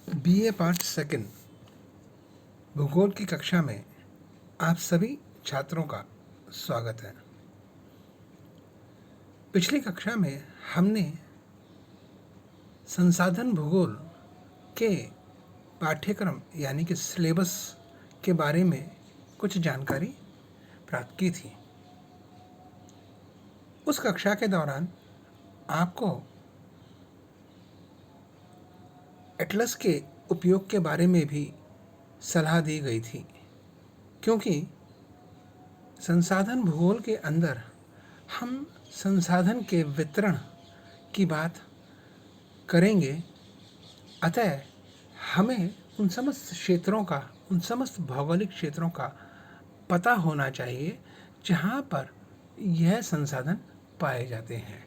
BA part second भूगोल की कक्षा में आप सभी छात्रों का स्वागत है। पिछली कक्षा में हमने संसाधन भूगोल के पाठ्यक्रम यानी कि सिलेबस के बारे में कुछ जानकारी प्राप्त की थी। उस कक्षा के दौरान आपको एटलस के उपयोग के बारे में भी सलाह दी गई थी, क्योंकि संसाधन भूगोल के अंदर हम संसाधन के वितरण की बात करेंगे। अतः हमें उन समस्त भौगोलिक क्षेत्रों का पता होना चाहिए जहाँ पर यह संसाधन पाए जाते हैं।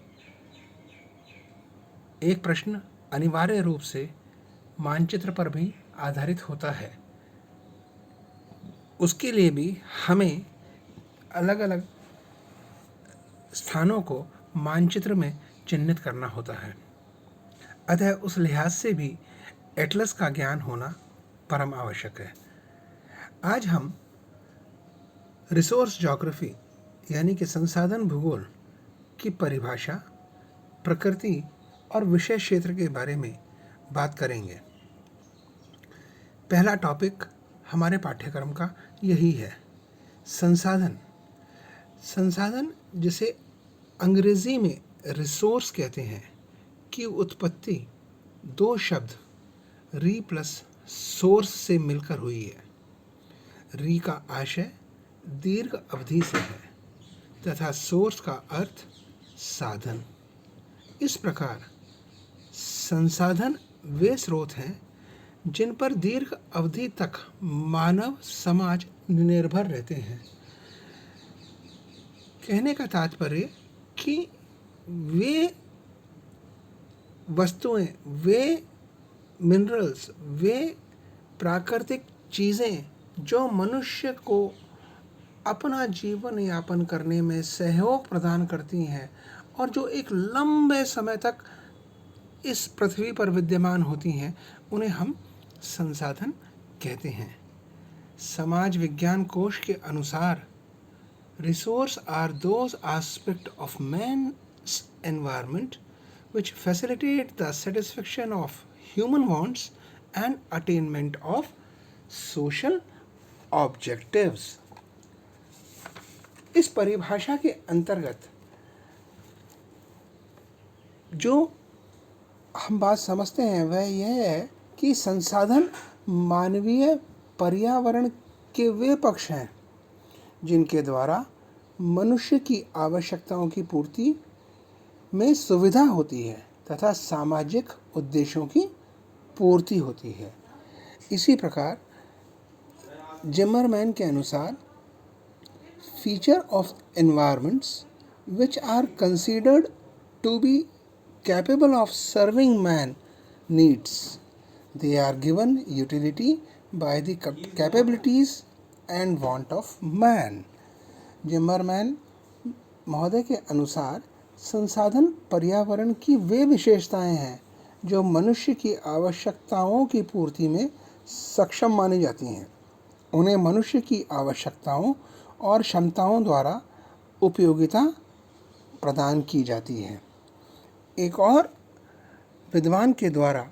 एक प्रश्न अनिवार्य रूप से मानचित्र पर भी आधारित होता है। उसके लिए भी हमें अलग अलग स्थानों को मानचित्र में चिह्नित करना होता है। अतः उस लिहाज से भी एटलस का ज्ञान होना परम आवश्यक है। आज हम रिसोर्स ज्योग्राफी यानी कि संसाधन भूगोल की परिभाषा, प्रकृति और विषय क्षेत्र के बारे में बात करेंगे। पहला टॉपिक हमारे पाठ्यक्रम का यही है, संसाधन। संसाधन जिसे अंग्रेजी में रिसोर्स कहते हैं की उत्पत्ति दो शब्द री प्लस सोर्स से मिलकर हुई है। री का आशय दीर्घ अवधि से है तथा सोर्स का अर्थ साधन। इस प्रकार संसाधन वे स्रोत हैं जिन पर दीर्घ अवधि तक मानव समाज निर्भर रहते हैं। कहने का तात्पर्य कि वे वस्तुएं, वे मिनरल्स, वे प्राकृतिक चीज़ें जो मनुष्य को अपना जीवन यापन करने में सहयोग प्रदान करती हैं और जो एक लंबे समय तक इस पृथ्वी पर विद्यमान होती हैं, उन्हें हम संसाधन कहते हैं। समाज विज्ञान कोश के अनुसार resource are those aspect of man's environment which facilitate the satisfaction of human wants and attainment of social objectives। इस परिभाषा के अंतर्गत जो हम बात समझते हैं वह यह है कि संसाधन मानवीय पर्यावरण के वे पक्ष हैं जिनके द्वारा मनुष्य की आवश्यकताओं की पूर्ति में सुविधा होती है तथा सामाजिक उद्देश्यों की पूर्ति होती है। इसी प्रकार जिमरमैन के अनुसार feature of environments which are considered to be capable of serving man needs, they are given utility by the capabilities and want of man. Zimmermann महोदय के अनुसार संसाधन पर्यावरण की वे विशेषताएं हैं जो मनुष्य की आवश्यकताओं की पूर्ति में सक्षम मानी जाती हैं। उन्हें मनुष्य की आवश्यकताओं और क्षमताओं द्वारा उपयोगिता प्रदान की जाती है। एक और विद्वान के द्वारा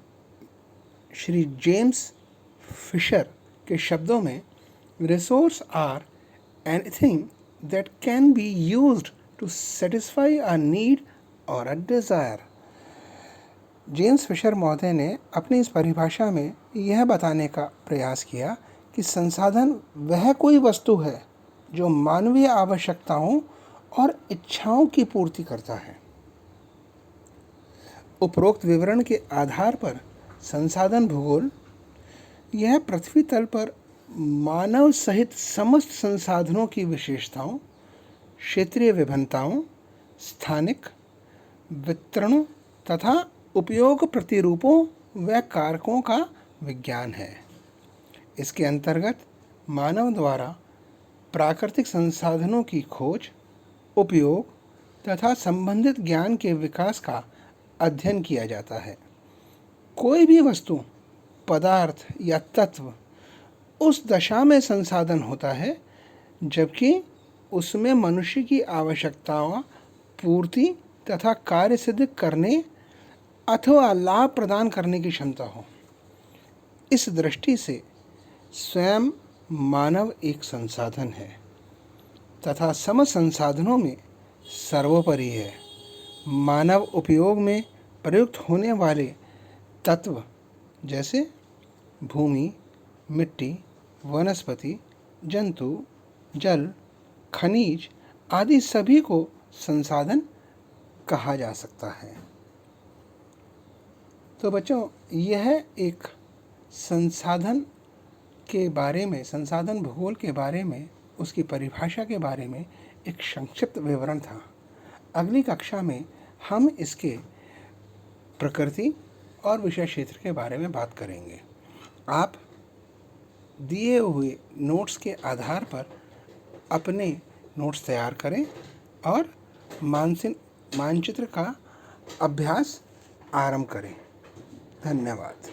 श्री जेम्स फिशर के शब्दों में resource are anything that can be used to satisfy a need or a desire। James Fisher महोदय ने अपनी इस परिभाषा में यह बताने का प्रयास किया कि संसाधन वह कोई वस्तु है जो मानवीय आवश्यकताओं और इच्छाओं की पूर्ति करता है। उपरोक्त विवरण के आधार पर संसाधन भूगोल यह पृथ्वी तल पर मानव सहित समस्त संसाधनों की विशेषताओं, क्षेत्रीय विभिन्नताओं, स्थानिक वितरणों तथा उपयोग प्रतिरूपों व कारकों का विज्ञान है। इसके अंतर्गत मानव द्वारा प्राकृतिक संसाधनों की खोज, उपयोग तथा संबंधित ज्ञान के विकास का अध्ययन किया जाता है। कोई भी वस्तु पदार्थ या तत्व उस दशा में संसाधन होता है जबकि उसमें मनुष्य की आवश्यकताओं पूर्ति तथा कार्य सिद्ध करने अथवा लाभ प्रदान करने की क्षमता हो। इस दृष्टि से स्वयं मानव एक संसाधन है तथा सम संसाधनों में सर्वोपरि है। मानव उपयोग में प्रयुक्त होने वाले तत्व जैसे भूमि, मिट्टी, वनस्पति, जंतु, जल, खनिज आदि सभी को संसाधन कहा जा सकता है। तो बच्चों, यह एक संसाधन के बारे में, संसाधन भूगोल के बारे में, उसकी परिभाषा के बारे में एक संक्षिप्त विवरण था। अगली कक्षा में हम इसके प्रकृति और विषय क्षेत्र के बारे में बात करेंगे। आप दिए हुए नोट्स के आधार पर अपने नोट्स तैयार करें और मानचित्र का अभ्यास आरंभ करें। धन्यवाद।